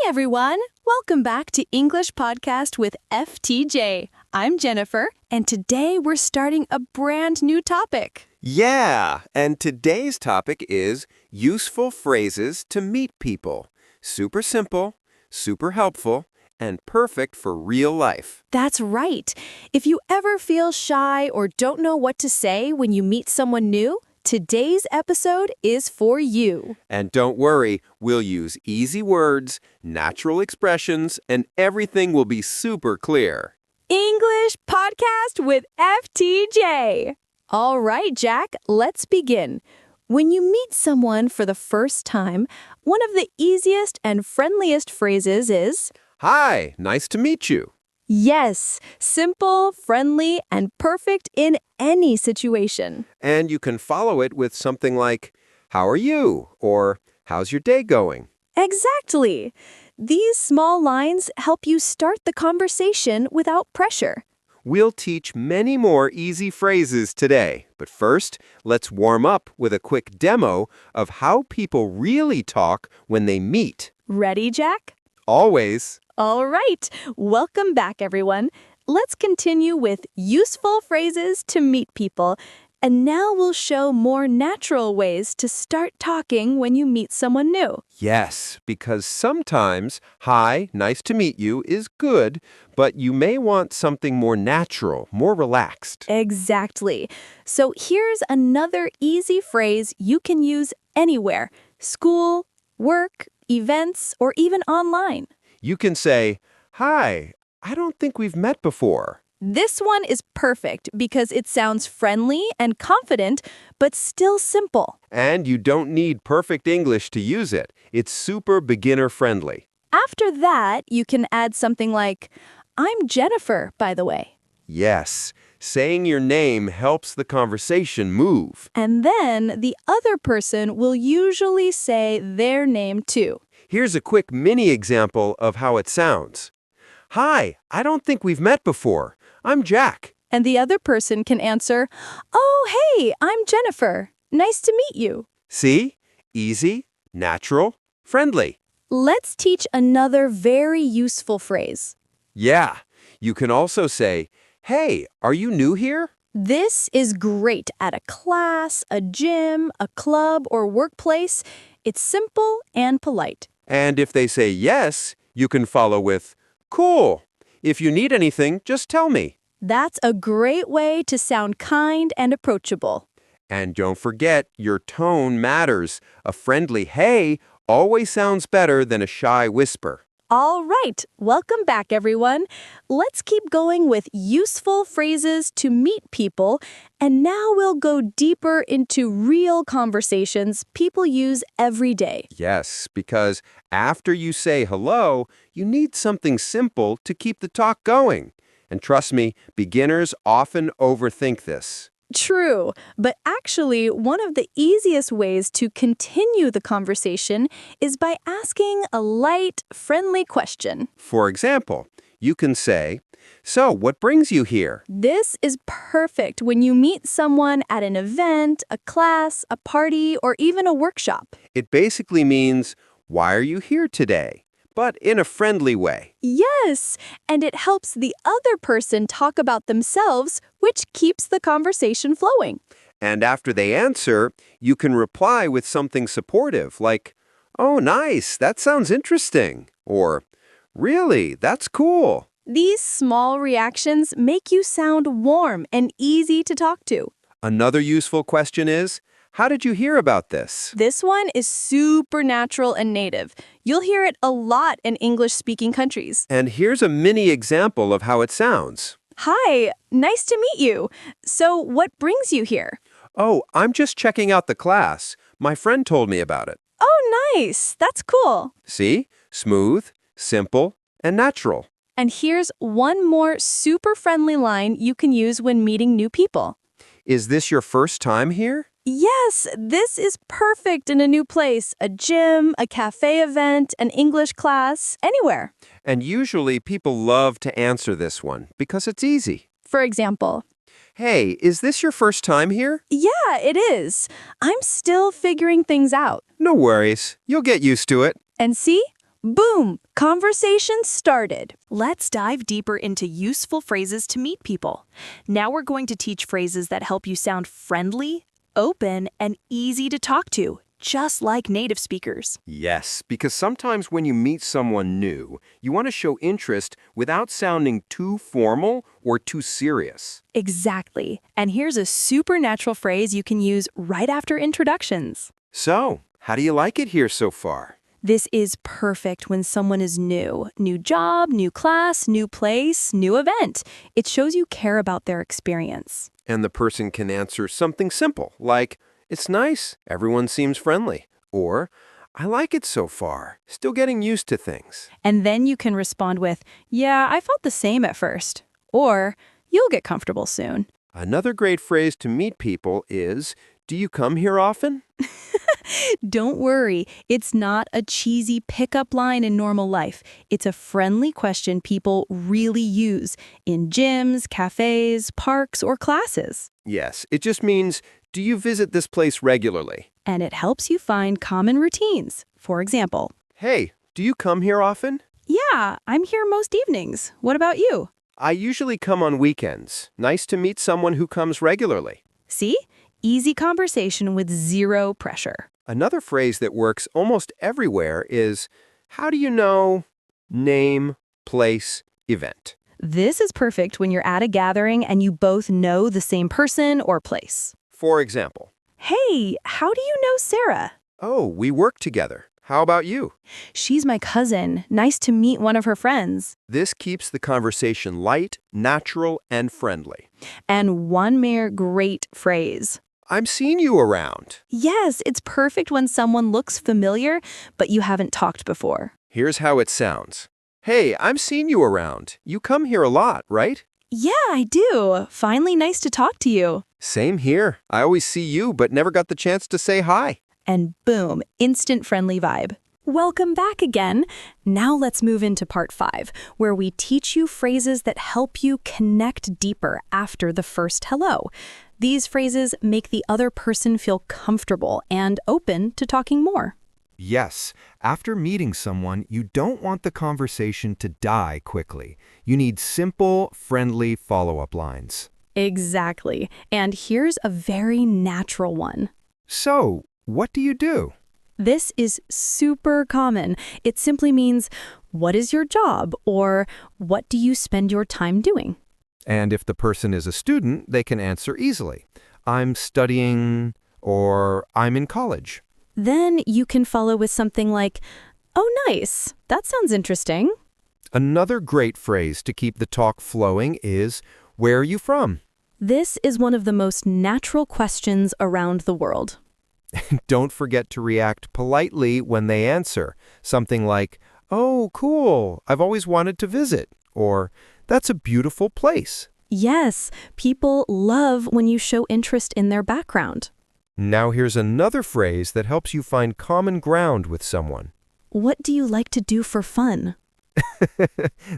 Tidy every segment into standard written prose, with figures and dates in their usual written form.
everyone! Welcome back to English Podcast with FTJ. I'm Jennifer, and today we're starting a brand new topic. Yeah, and today's topic is useful phrases to meet people. Super simple, super helpful, and perfect for real life. That's right. If you ever feel shy or don't know what to say when you meet someone new, today's episode is for you. And don't worry, we'll use easy words, natural expressions, and everything will be super clear. English Podcast with FTJ. All right, Jack, let's begin. When you meet someone for the first time, one of the easiest and friendliest phrases is, Hi, nice to meet you. yes, simple, friendly, and perfect in any situation. And you can follow it with something like, How are you? Or How's your day going? Exactly. These small lines help you start the conversation without pressure. We'll teach many more easy phrases today, but first, let's warm up with a quick demo of how people really talk when they meet. Ready, Jack? Always. All right. Welcome back, everyone. Let's continue with useful phrases to meet people. And now we'll show more natural ways to start talking when you meet someone new. Yes, because sometimes, hi, nice to meet you is good, but you may want something more natural, more relaxed. Exactly. So here's another easy phrase you can use anywhere: school, work, events, or even online. You can say, Hi, I don't think we've met before. This one is perfect because it sounds friendly and confident, but still simple. And you don't need perfect English to use it. It's super beginner friendly. After that, you can add something like, I'm Jennifer, by the way. Yes, saying your name helps the conversation move. And then the other person will usually say their name too. Here's a quick mini example of how it sounds. Hi, I don't think we've met before. I'm Jack. And the other person can answer, oh, hey, I'm Jennifer. Nice to meet you. See? Easy, natural, friendly. Let's teach another very useful phrase. Yeah, you can also say, Hey, are you new here? This is great at a class, a gym, a club, or workplace. It's simple and polite. And if they say yes, you can follow with, Cool. If you need anything, just tell me. That's a great way to sound kind and approachable. And don't forget, your tone matters. A friendly hey always sounds better than a shy whisper. All right, welcome back, everyone. Let's keep going with useful phrases to meet people, and now we'll go deeper into real conversations people use every day. Yes, because after you say hello, you need something simple to keep the talk going. And trust me, beginners often overthink this. True, but actually, one of the easiest ways to continue the conversation is by asking a light, friendly question. For example, you can say, So, what brings you here? This is perfect when you meet someone at an event, a class, a party, or even a workshop. It basically means, Why are you here today? But in a friendly way. Yes, and it helps the other person talk about themselves, which keeps the conversation flowing. And after they answer, you can reply with something supportive like, Oh, nice, that sounds interesting. Or, Really, that's cool. These small reactions make you sound warm and easy to talk to. Another useful question is, How did you hear about this? This one is super natural and native. You'll hear it a lot in English-speaking countries. And here's a mini example of how it sounds. Hi, nice to meet you. So what brings you here? Oh, I'm just checking out the class. My friend told me about it. Oh, nice. That's cool. See? Smooth, simple, and natural. And here's one more super friendly line you can use when meeting new people. Is this your first time here? Yes, this is perfect in a new place, a gym, a cafe event, an English class, anywhere. And usually people love to answer this one because it's easy. For example, Hey, is this your first time here? yeah, it is. I'm still figuring things out. No worries. You'll get used to it. And see, Boom! Conversation started. Let's dive deeper into useful phrases to meet people. Now we're going to teach phrases that help you sound friendly, open, and easy to talk to, just like native speakers. Yes, because sometimes when you meet someone new, you want to show interest without sounding too formal or too serious. Exactly. And here's a supernatural phrase you can use right after introductions. So, how do you like it here so far? This is perfect when someone is new. New job, new class, new place, new event. It shows you care about their experience. And the person can answer something simple, like, "It's nice, everyone seems friendly," or, "I like it so far, still getting used to things." And then you can respond with, "Yeah, I felt the same at first." Or, "You'll get comfortable soon." Another great phrase to meet people is, "Do you come here often?" Don't worry, it's not a cheesy pickup line in normal life. It's a friendly question people really use in gyms, cafes, parks, or classes. Yes, it just means, "Do you visit this place regularly?" And it helps you find common routines. For example, "Hey, do you come here often?" "Yeah, I'm here most evenings. What about you?" "I usually come on weekends. Nice to meet someone who comes regularly." See? Easy conversation with zero pressure. Another phrase that works almost everywhere is, "How do you know?" Name, place, event. This is perfect when you're at a gathering and you both know the same person or place. For example, "Hey, how do you know Sarah?" "Oh, we work together. How about you?" "She's my cousin. Nice to meet one of her friends." This keeps the conversation light, natural, and friendly. And one mere great phrase. "I'm seeing you around." Yes, it's perfect when someone looks familiar, but you haven't talked before. Here's how it sounds. "Hey, I'm seeing you around. You come here a lot, right?" "Yeah, I do. Finally nice to talk to you." "Same here. I always see you, but never got the chance to say hi." And boom, instant friendly vibe. Welcome back again. Now let's move into part 5, where we teach you phrases that help you connect deeper after the first hello. These phrases make the other person feel comfortable and open to talking more. Yes, after meeting someone, you don't want the conversation to die quickly. You need simple, friendly follow-up lines. Exactly. And here's a very natural one. "So, what do you do?" This is super common. It simply means, "What is your job?" or "What do you spend your time doing?" And if the person is a student, they can answer easily. "I'm studying," or "I'm in college." Then you can follow with something like, "Oh, nice. That sounds interesting." Another great phrase to keep the talk flowing is, "Where are you from?" This is one of the most natural questions around the world. Don't forget to react politely when they answer. Something like, "Oh, cool. I've always wanted to visit." Or, "That's a beautiful place." Yes, people love when you show interest in their background. Now here's another phrase that helps you find common ground with someone. "What do you like to do for fun?"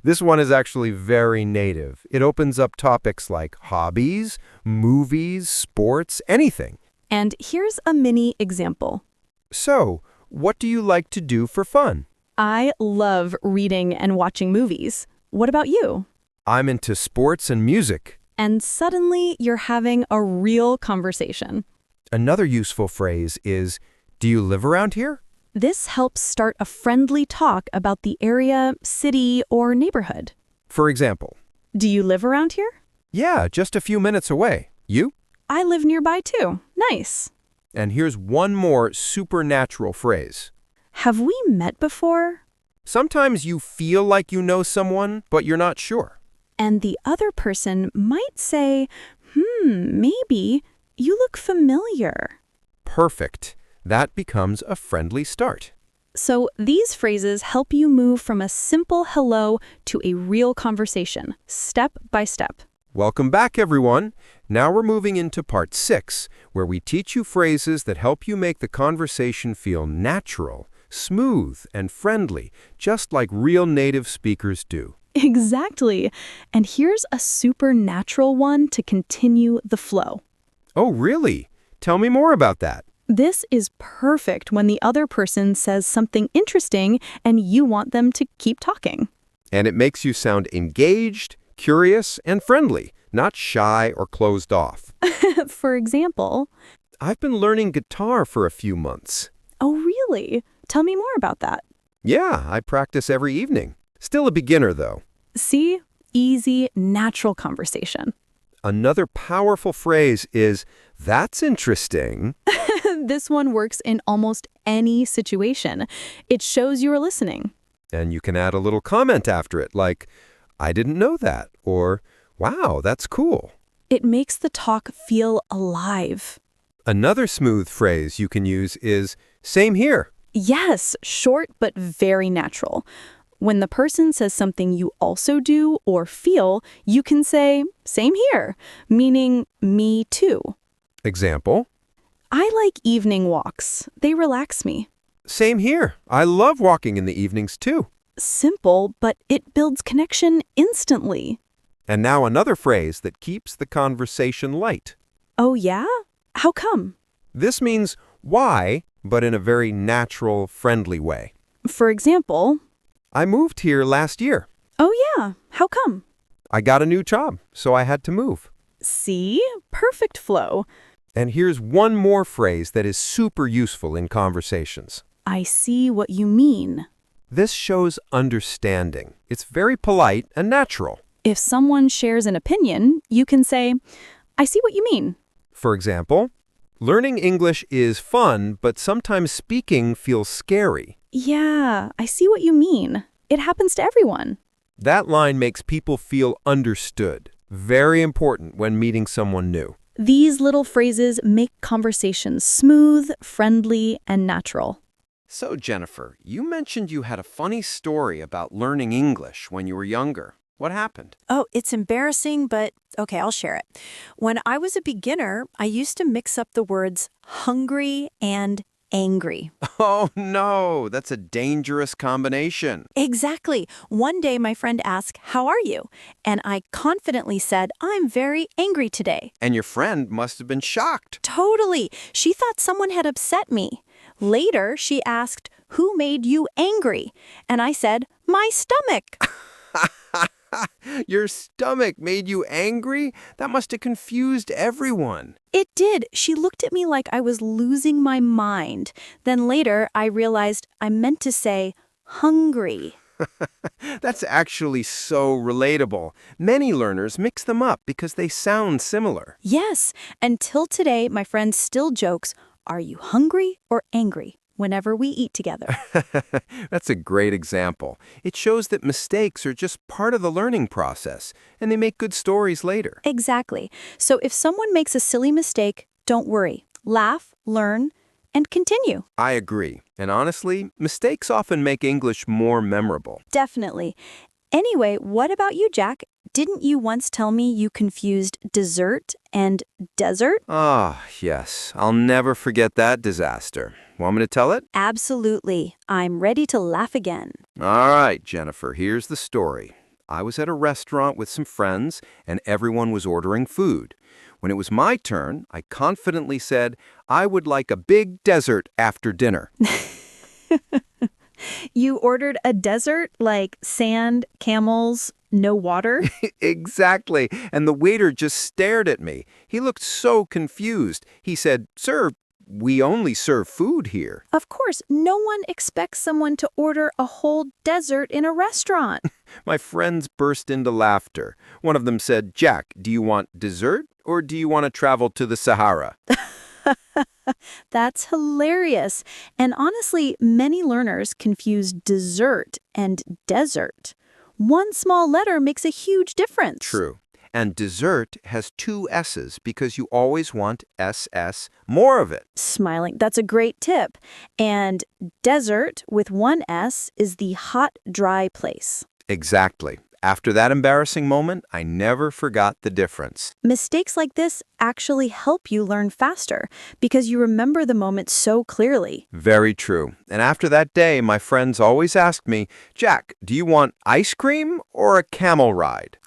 This one is actually very native. It opens up topics like hobbies, movies, sports, anything. And here's a mini example. "So, what do you like to do for fun?" "I love reading and watching movies. What about you?" "I'm into sports and music." And suddenly you're having a real conversation. Another useful phrase is, "Do you live around here?" This helps start a friendly talk about the area, city, or neighborhood. For example, "Do you live around here?" "Yeah, just a few minutes away. You?" "I live nearby too. Nice." And here's one more supernatural phrase. "Have we met before?" Sometimes you feel like you know someone, but you're not sure. And the other person might say, maybe. You look familiar." Perfect. That becomes a friendly start. So these phrases help you move from a simple hello to a real conversation, step by step. Welcome back, everyone. Now we're moving into part 6, where we teach you phrases that help you make the conversation feel natural, smooth, and friendly, just like real native speakers do. Exactly. And here's a supernatural one to continue the flow. Oh, really? Tell me more about that. This is perfect when the other person says something interesting and you want them to keep talking. And it makes you sound engaged, curious, and friendly, not shy or closed off. For example, I've been learning guitar for a few months. oh, really? Tell me more about that. Yeah, I practice every evening. Still a beginner, though. See? Easy, natural conversation. Another powerful phrase is, "That's interesting." This one works in almost any situation. It shows you are listening. And you can add a little comment after it, like, "I didn't know that," or, "Wow, that's cool." It makes the talk feel alive. Another smooth phrase you can use is, "Same here." Yes, short but very natural. When the person says something you also do or feel, you can say, same here, meaning me too. Example, I like evening walks. They relax me. "Same here. I love walking in the evenings too." Simple, but it builds connection instantly. And now another phrase that keeps the conversation light. Oh yeah? How come? This means why, but in a very natural, friendly way. For example, I moved here last year. oh yeah, how come? I got a new job, so I had to move. See? Perfect flow. And here's one more phrase that is super useful in conversations. I see what you mean. This shows understanding. It's very polite and natural. If someone shares an opinion, you can say, I see what you mean. For example, learning English is fun, but sometimes speaking feels scary. Yeah, I see what you mean. It happens to everyone. That line makes people feel understood. Very important when meeting someone new. These little phrases make conversations smooth, friendly, and natural. So, Jennifer, you mentioned you had a funny story about learning English when you were younger. What happened? Oh, it's embarrassing, but okay, I'll share it. When I was a beginner, I used to mix up the words hungry and angry. Oh, no, that's a dangerous combination. Exactly. One day my friend asked, "How are you?" And I confidently said, "I'm very angry today." And your friend must have been shocked. Totally. She thought someone had upset me. Later, she asked, "Who made you angry?" And I said, "My stomach." Your stomach made you angry? That must have confused everyone. It did. She looked at me like I was losing my mind. Then later, I realized I meant to say hungry. That's actually so relatable. Many learners mix them up because they sound similar. Yes. Until today, my friend still jokes, "Are you hungry or angry?" whenever we eat together. That's a great example. It shows that mistakes are just part of the learning process, and they make good stories later. Exactly. So if someone makes a silly mistake, don't worry. Laugh, learn, and continue. I agree. And honestly, mistakes often make English more memorable. Definitely. Anyway, what about you, Jack? Didn't you once tell me you confused dessert and desert? Ah, yes. I'll never forget that disaster. Want me to tell it? Absolutely. I'm ready to laugh again. All right, Jennifer, here's the story. I was at a restaurant with some friends, and everyone was ordering food. When it was my turn, I confidently said, I would like a big dessert after dinner. You ordered a desert like sand, camels, no water? Exactly. And the waiter just stared at me. He looked so confused. He said, Sir, we only serve food here. Of course, no one expects someone to order a whole desert in a restaurant. My friends burst into laughter. One of them said, Jack, do you want dessert or do you want to travel to the Sahara? That's hilarious. And honestly, many learners confuse dessert and desert. One small letter makes a huge difference. True. And dessert has 2 S's because you always want SS, more of it. Smiling, that's a great tip. And desert with 1 S is the hot, dry place. Exactly. After that embarrassing moment, I never forgot the difference. Mistakes like this actually help you learn faster because you remember the moment so clearly. Very true. And after that day, my friends always asked me, Jack, do you want ice cream or a camel ride?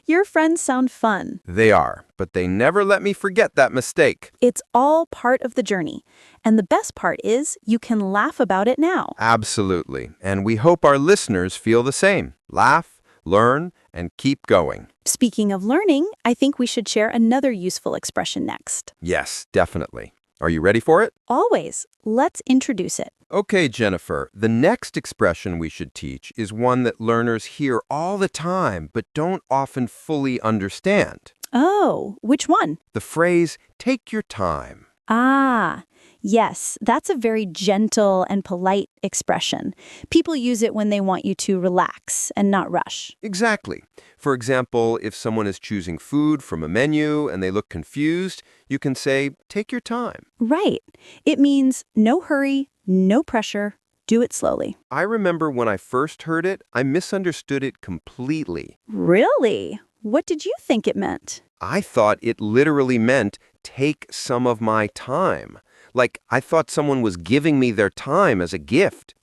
Your friends sound fun. They are, but they never let me forget that mistake. It's all part of the journey. And the best part is you can laugh about it now. Absolutely. And we hope our listeners feel the same. Laugh, learn, and keep going. Speaking of learning, I think we should share another useful expression next. Yes, definitely. Are you ready for it? Always. Let's introduce it. Okay, Jennifer, the next expression we should teach is one that learners hear all the time but don't often fully understand. Oh, which one? The phrase, take your time. Ah, yes, that's a very gentle and polite expression. People use it when they want you to relax and not rush. Exactly. For example, if someone is choosing food from a menu and they look confused, you can say, take your time. Right. It means no hurry, no pressure, do it slowly. I remember when I first heard it, I misunderstood it completely. Really? What did you think it meant? I thought it literally meant take some of my time. Like, I thought someone was giving me their time as a gift.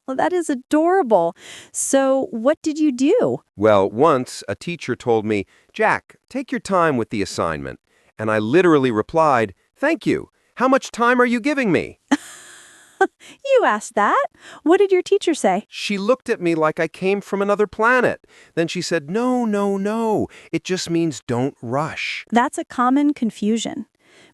That is adorable. So what did you do? Well, once a teacher told me, Jack, take your time with the assignment. And I literally replied, thank you. How much time are you giving me? You asked that. What did your teacher say? She looked at me like I came from another planet. Then she said, no, no, no. It just means don't rush. That's a common confusion.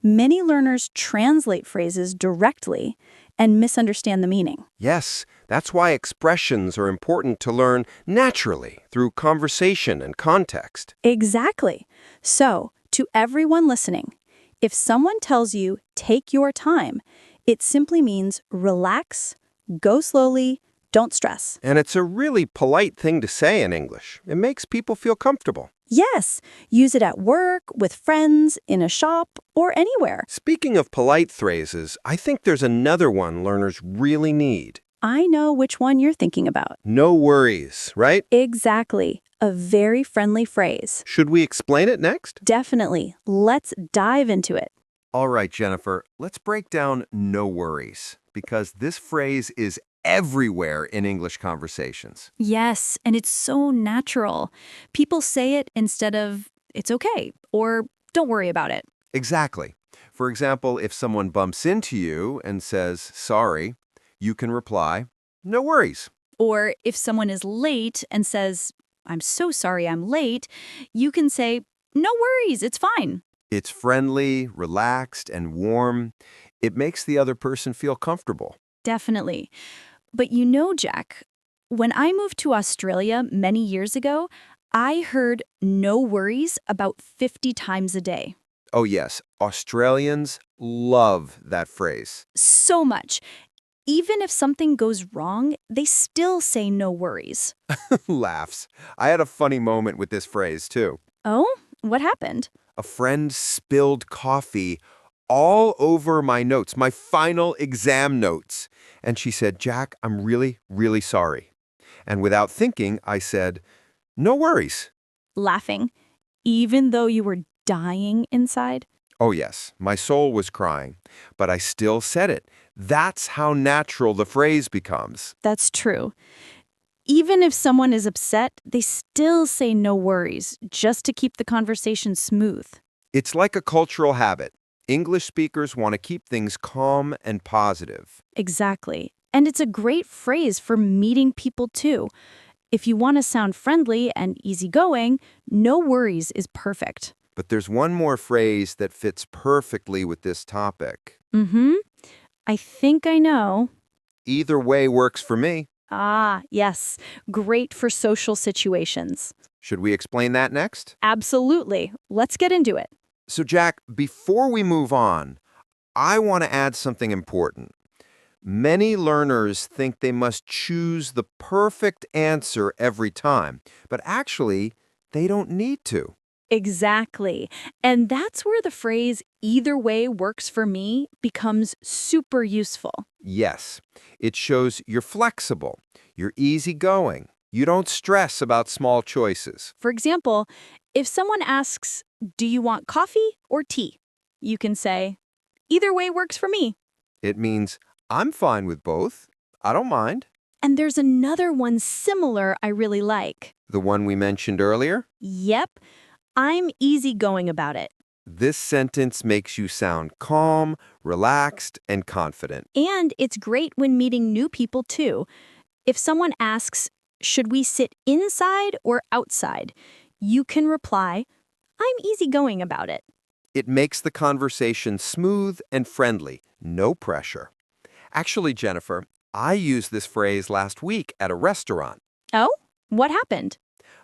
Many learners translate phrases directly and misunderstand the meaning. Yes, that's why expressions are important to learn naturally through conversation and context. Exactly. So, to everyone listening, if someone tells you, take your time, it simply means relax, go slowly, don't stress. And it's a really polite thing to say in English. It makes people feel comfortable. Yes, use it at work, with friends, in a shop, or anywhere. Speaking of polite phrases, I think there's another one learners really need. I know which one you're thinking about. No worries, right? Exactly. A very friendly phrase. Should we explain it next? Definitely. Let's dive into it. All right, Jennifer, let's break down no worries, because this phrase is everywhere in English conversations. Yes, and it's so natural. People say it instead of, it's okay, or don't worry about it. Exactly. For example, if someone bumps into you and says, sorry, you can reply, no worries. Or if someone is late and says, I'm so sorry I'm late, you can say, no worries, it's fine. It's friendly, relaxed, and warm. It makes the other person feel comfortable. Definitely. But you know, Jack, when I moved to Australia many years ago, I heard no worries about 50 times a day. Oh yes, Australians love that phrase. So much. Even if something goes wrong, they still say no worries. Laughs. I had a funny moment with this phrase, too. Oh, what happened? A friend spilled coffee all over my notes, my final exam notes. And she said, Jack, I'm really, really sorry. And without thinking, I said, no worries. Laughing, even though you were dying inside? Oh yes, my soul was crying, but I still said it. That's how natural the phrase becomes. That's true. Even if someone is upset, they still say no worries, just to keep the conversation smooth. It's like a cultural habit. English speakers want to keep things calm and positive. Exactly. And it's a great phrase for meeting people, too. If you want to sound friendly and easygoing, no worries is perfect. But there's one more phrase that fits perfectly with this topic. I think I know. Either way works for me. Ah, yes. Great for social situations. Should we explain that next? Absolutely. Let's get into it. So, Jack, before we move on, I want to add something important. Many learners think they must choose the perfect answer every time, but actually, they don't need to. Exactly. And that's where the phrase, either way works for me, becomes super useful. Yes, it shows you're flexible, you're easygoing, you don't stress about small choices. For example, if someone asks, do you want coffee or tea? You can say, either way works for me. It means, I'm fine with both. I don't mind. And there's another one similar I really like. The one we mentioned earlier? Yep, I'm easygoing about it. This sentence makes you sound calm, relaxed, and confident. And it's great when meeting new people, too. If someone asks, should we sit inside or outside? You can reply, I'm easygoing about it. It makes the conversation smooth and friendly, no pressure. Actually, Jennifer, I used this phrase last week at a restaurant. Oh? What happened?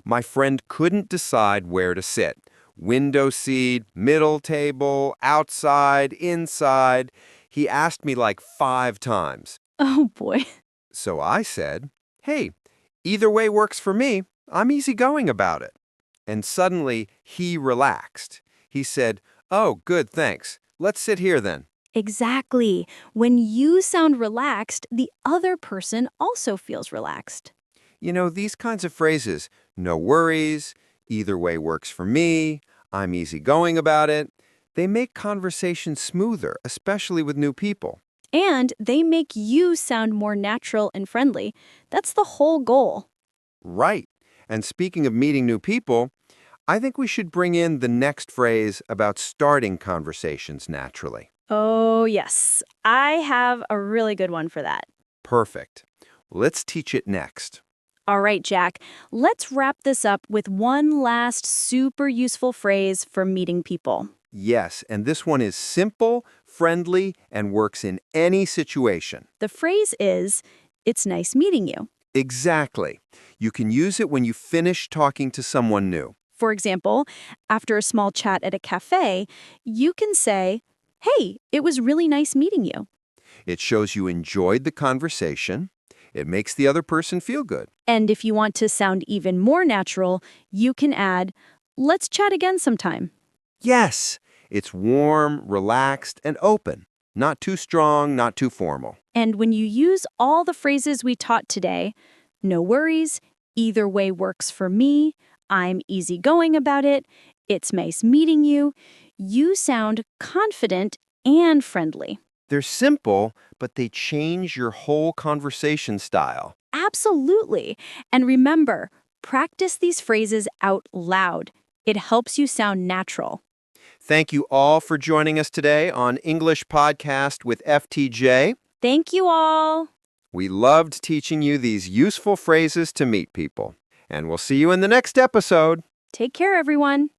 My friend couldn't decide where to sit. Window seat, middle table, outside, inside. He asked me like 5 times. Oh, boy. So I said, hey, either way works for me. I'm easygoing about it. And suddenly, he relaxed. He said, oh, good, thanks. Let's sit here then. Exactly. When you sound relaxed, the other person also feels relaxed. You know, these kinds of phrases, no worries, either way works for me, I'm easygoing about it, they make conversation smoother, especially with new people. And they make you sound more natural and friendly. That's the whole goal. Right. And speaking of meeting new people, I think we should bring in the next phrase about starting conversations naturally. Oh, yes. I have a really good one for that. Perfect. Let's teach it next. All right, Jack, let's wrap this up with one last super useful phrase for meeting people. Yes, and this one is simple, friendly, and works in any situation. The phrase is, it's nice meeting you. Exactly. You can use it when you finish talking to someone new. For example, after a small chat at a cafe, you can say, hey, it was really nice meeting you. It shows you enjoyed the conversation. It makes the other person feel good. And if you want to sound even more natural, you can add, let's chat again sometime. Yes, it's warm, relaxed, and open. Not too strong, not too formal. And when you use all the phrases we taught today, no worries, either way works for me, I'm easygoing about it, it's nice meeting you, you sound confident and friendly. They're simple, but they change your whole conversation style. Absolutely. And remember, practice these phrases out loud. It helps you sound natural. Thank you all for joining us today on English Podcast with FTJ. Thank you all. We loved teaching you these useful phrases to meet people. And we'll see you in the next episode. Take care, everyone.